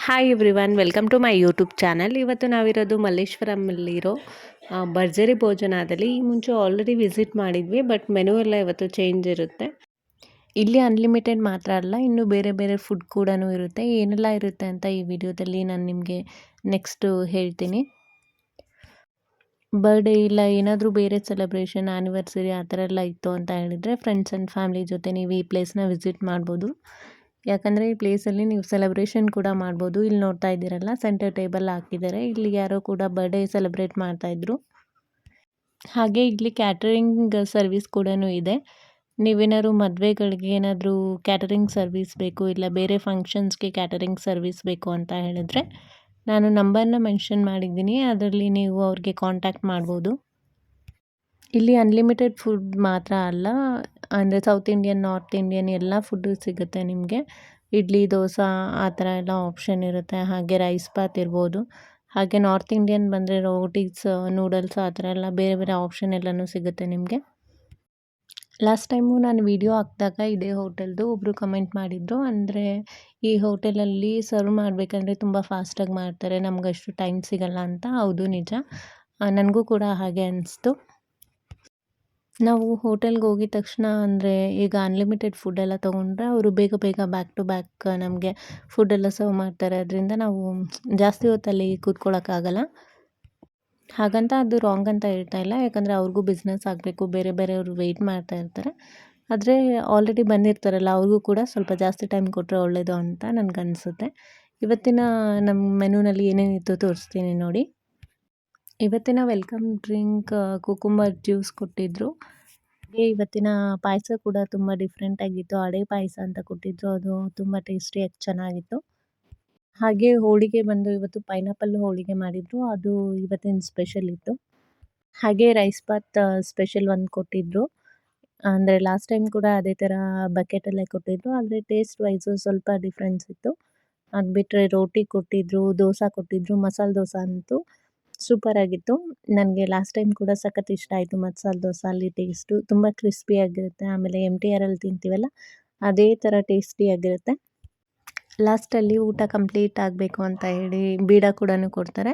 Hi everyone, welcome to my YouTube channel. ಇವತ್ತು ನಾವಿರೋದು ಮಲ್ಲೇಶ್ವರಮಲ್ಲಿರೋ ಭರ್ಜರಿ ಭೋಜನದಲ್ಲಿ. ಈ ಮುಂಚೆ ಆಲ್ರೆಡಿ ವಿಸಿಟ್ ಮಾಡಿದ್ವಿ, ಬಟ್ ಮೆನು ಎಲ್ಲ ಇವತ್ತು ಚೇಂಜ್ ಇರುತ್ತೆ. ಇಲ್ಲಿ ಅನ್ಲಿಮಿಟೆಡ್ ಮಾತ್ರ ಅಲ್ಲ, ಇನ್ನು ಬೇರೆ ಬೇರೆ ಫುಡ್ ಕೂಡ ಇರುತ್ತೆ. ಏನೆಲ್ಲ ಇರುತ್ತೆ ಅಂತ ಈ ವಿಡಿಯೋದಲ್ಲಿ ನಾನು ನಿಮಗೆ ನೆಕ್ಸ್ಟು ಹೇಳ್ತೀನಿ. ಬರ್ಡೇ ಇಲ್ಲ ಏನಾದರೂ ಬೇರೆ ಸೆಲೆಬ್ರೇಷನ್, ಆ್ಯನಿವರ್ಸರಿ ಆ ಥರ ಎಲ್ಲ ಇತ್ತು ಅಂತ ಹೇಳಿದರೆ ಫ್ರೆಂಡ್ಸ್ ಆ್ಯಂಡ್ ಫ್ಯಾಮಿಲಿ ಜೊತೆ ನೀವು ಈ ಪ್ಲೇಸ್ನ ವಿಸಿಟ್ ಮಾಡ್ಬೋದು. ಯಾಕಂದರೆ ಈ ಪ್ಲೇಸಲ್ಲಿ ನೀವು ಸೆಲೆಬ್ರೇಷನ್ ಕೂಡ ಮಾಡ್ಬೋದು. ಇಲ್ಲಿ ನೋಡ್ತಾ ಇದ್ದೀರಲ್ಲ, ಸೆಂಟರ್ ಟೇಬಲ್ ಹಾಕಿದ್ದಾರೆ. ಇಲ್ಲಿ ಯಾರೋ ಕೂಡ ಬರ್ಡೇ ಸೆಲೆಬ್ರೇಟ್ ಮಾಡ್ತಾಯಿದ್ರು. ಹಾಗೆ ಇಲ್ಲಿ ಕ್ಯಾಟರಿಂಗ್ ಸರ್ವಿಸ್ ಕೂಡ ಇದೆ. ನೀವೇನಾದ್ರು ಮದುವೆಗಳಿಗೆ ಏನಾದರೂ ಕ್ಯಾಟರಿಂಗ್ ಸರ್ವಿಸ್ ಬೇಕು, ಇಲ್ಲ ಬೇರೆ ಫಂಕ್ಷನ್ಸ್ಗೆ ಕ್ಯಾಟರಿಂಗ್ ಸರ್ವಿಸ್ ಬೇಕು ಅಂತ ಹೇಳಿದ್ರೆ ನಾನು ನಂಬರ್ನ ಮೆನ್ಷನ್ ಮಾಡಿದ್ದೀನಿ. ಅದರಲ್ಲಿ ನೀವು ಅವ್ರಿಗೆ ಕಾಂಟ್ಯಾಕ್ಟ್ ಮಾಡ್ಬೋದು. ಇಲ್ಲಿ ಅನ್ಲಿಮಿಟೆಡ್ ಫುಡ್ ಮಾತ್ರ ಅಲ್ಲ, ಅಂದರೆ ಸೌತ್ ಇಂಡಿಯನ್, ನಾರ್ತ್ ಇಂಡಿಯನ್ ಎಲ್ಲ ಫುಡ್ಡು ಸಿಗುತ್ತೆ ನಿಮಗೆ. ಇಡ್ಲಿ, ದೋಸೆ ಆ ಥರ ಎಲ್ಲ ಆಪ್ಷನ್ ಇರುತ್ತೆ. ಹಾಗೆ ರೈಸ್ ಬಾತ್ ಇರ್ಬೋದು. ಹಾಗೆ ನಾರ್ತ್ ಇಂಡಿಯನ್ ಬಂದರೆ ರೋಟೀಸ್, ನೂಡಲ್ಸ್ ಆ ಥರ ಎಲ್ಲ ಬೇರೆ ಬೇರೆ ಆಪ್ಷನ್ ಎಲ್ಲನೂ ಸಿಗುತ್ತೆ ನಿಮಗೆ. ಲಾಸ್ಟ್ ಟೈಮು ನಾನು ವಿಡಿಯೋ ಹಾಕಿದಾಗ ಇದೇ ಹೋಟೆಲ್ದು ಒಬ್ಬರು ಕಮೆಂಟ್ ಮಾಡಿದರು. ಅಂದರೆ ಈ ಹೋಟೆಲಲ್ಲಿ ಸರ್ವ್ ಮಾಡಬೇಕಂದ್ರೆ ತುಂಬ ಫಾಸ್ಟಾಗಿ ಮಾಡ್ತಾರೆ, ನಮಗಷ್ಟು ಟೈಮ್ ಸಿಗಲ್ಲ ಅಂತ. ಹೌದು, ನಿಜ. ನನಗೂ ಕೂಡ ಹಾಗೆ ಅನಿಸ್ತು. ನಾವು ಹೋಟೆಲ್ಗೆ ಹೋಗಿದ ತಕ್ಷಣ ಅಂದರೆ ಈಗ ಅನ್ಲಿಮಿಟೆಡ್ ಫುಡ್ಡೆಲ್ಲ ತೊಗೊಂಡ್ರೆ ಅವರು ಬೇಗ ಬೇಗ ಬ್ಯಾಕ್ ಟು ಬ್ಯಾಕ್ ನಮಗೆ ಫುಡ್ಡೆಲ್ಲ ಸರ್ವ್ ಮಾಡ್ತಾರೆ. ಅದರಿಂದ ನಾವು ಜಾಸ್ತಿ ಹೊತ್ತಲ್ಲಿ ಕೂತ್ಕೊಳ್ಳೋಕ್ಕಾಗಲ್ಲ. ಹಾಗಂತ ಅದು ರಾಂಗ್ ಅಂತ ಹೇಳ್ತಾ ಇಲ್ಲ, ಯಾಕಂದರೆ ಅವ್ರಿಗೂ ಬಿಸ್ನೆಸ್ ಆಗಬೇಕು, ಬೇರೆ ಬೇರೆಯವರು ವೆಯ್ಟ್ ಮಾಡ್ತಾ ಇರ್ತಾರೆ. ಆದರೆ ಆಲ್ರೆಡಿ ಬಂದಿರ್ತಾರಲ್ಲ, ಅವ್ರಿಗೂ ಕೂಡ ಸ್ವಲ್ಪ ಜಾಸ್ತಿ ಟೈಮ್ ಕೊಟ್ಟರೆ ಒಳ್ಳೆಯದು ಅಂತ ನನಗನ್ಸುತ್ತೆ. ಇವತ್ತಿನ ನಮ್ಮ ಮೆನುನಲ್ಲಿ ಏನೇನಿತ್ತು ತೋರಿಸ್ತೀನಿ ನೋಡಿ. ಇವತ್ತಿನ ವೆಲ್ಕಮ್ ಡ್ರಿಂಕ್ ಕುಕುಂಬರ್ ಜ್ಯೂಸ್ ಕೊಟ್ಟಿದ್ದರು. ಹಾಗೆ ಇವತ್ತಿನ ಪಾಯಸ ಕೂಡ ತುಂಬ ಡಿಫ್ರೆಂಟಾಗಿತ್ತು. ಅಡೆ ಪಾಯಸ ಅಂತ ಕೊಟ್ಟಿದ್ದರು, ಅದು ತುಂಬ ಟೇಸ್ಟಿಯಾಗಿ ಚೆನ್ನಾಗಿತ್ತು. ಹಾಗೆ ಹೋಳಿಗೆ ಬಂದು ಇವತ್ತು ಪೈನಾಪಲ್ ಹೋಳಿಗೆ ಮಾಡಿದರು, ಅದು ಇವತ್ತಿನ ಸ್ಪೆಷಲ್ ಇತ್ತು. ಹಾಗೆ ರೈಸ್ ಬಾತ್ ಸ್ಪೆಷಲ್ ಒಂದು ಕೊಟ್ಟಿದ್ದರು. ಅಂದರೆ ಲಾಸ್ಟ್ ಟೈಮ್ ಕೂಡ ಅದೇ ಥರ ಬಕೆಟಲ್ಲೇ ಕೊಟ್ಟಿದ್ದರು, ಆದರೆ ಟೇಸ್ಟ್ ವೈಸು ಸ್ವಲ್ಪ ಡಿಫ್ರೆನ್ಸ್ ಇತ್ತು. ಅದು ಬಿಟ್ಟರೆ ರೋಟಿ ಕೊಟ್ಟಿದ್ದರು, ದೋಸೆ ಕೊಟ್ಟಿದ್ದರು. ಮಸಾಲೆ ದೋಸೆ ಅಂತೂ ಸೂಪರಾಗಿತ್ತು. ನನಗೆ ಲಾಸ್ಟ್ ಟೈಮ್ ಕೂಡ ಸಖತ್ ಇಷ್ಟ ಆಯಿತು ಮಸಾಲೆ ದೋಸೆ. ಅಲ್ಲಿ ಟೇಸ್ಟು ತುಂಬ ಕ್ರಿಸ್ಪಿಯಾಗಿರುತ್ತೆ. ಆಮೇಲೆ MTRಲ್ಲಿ ತಿಂತೀವಲ್ಲ, ಅದೇ ಥರ ಟೇಸ್ಟಿಯಾಗಿರುತ್ತೆ. ಲಾಸ್ಟಲ್ಲಿ ಊಟ ಕಂಪ್ಲೀಟ್ ಆಗಬೇಕು ಅಂತ ಹೇಳಿ ಬೀಡ ಕೂಡ ಕೊಡ್ತಾರೆ.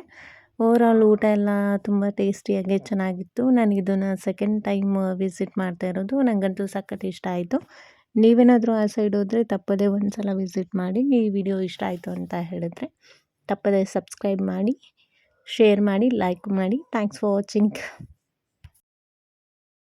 ಓವರಾಲ್ ಊಟ ಎಲ್ಲ ತುಂಬ ಟೇಸ್ಟಿಯಾಗಿ ಚೆನ್ನಾಗಿತ್ತು. ನಾನು ಇದನ್ನು ಸೆಕೆಂಡ್ ಟೈಮ್ ವಿಸಿಟ್ ಮಾಡ್ತಾ ಇರೋದು. ನನಗಂತೂ ಸಖತ್ ಇಷ್ಟ ಆಯಿತು. ನೀವೇನಾದರೂ ಆ ಸೈಡ್ ಹೋದರೆ ತಪ್ಪದೇ ಒಂದು ಸಲ ವಿಸಿಟ್ ಮಾಡಿ. ಈ ವಿಡಿಯೋ ಇಷ್ಟ ಆಯಿತು ಅಂತ ಹೇಳಿದ್ರೆ ತಪ್ಪದೇ ಸಬ್ಸ್ಕ್ರೈಬ್ ಮಾಡಿ, ಶೇರ್ ಮಾಡಿ, ಲೈಕ್ ಮಾಡಿ. Thanks for watching.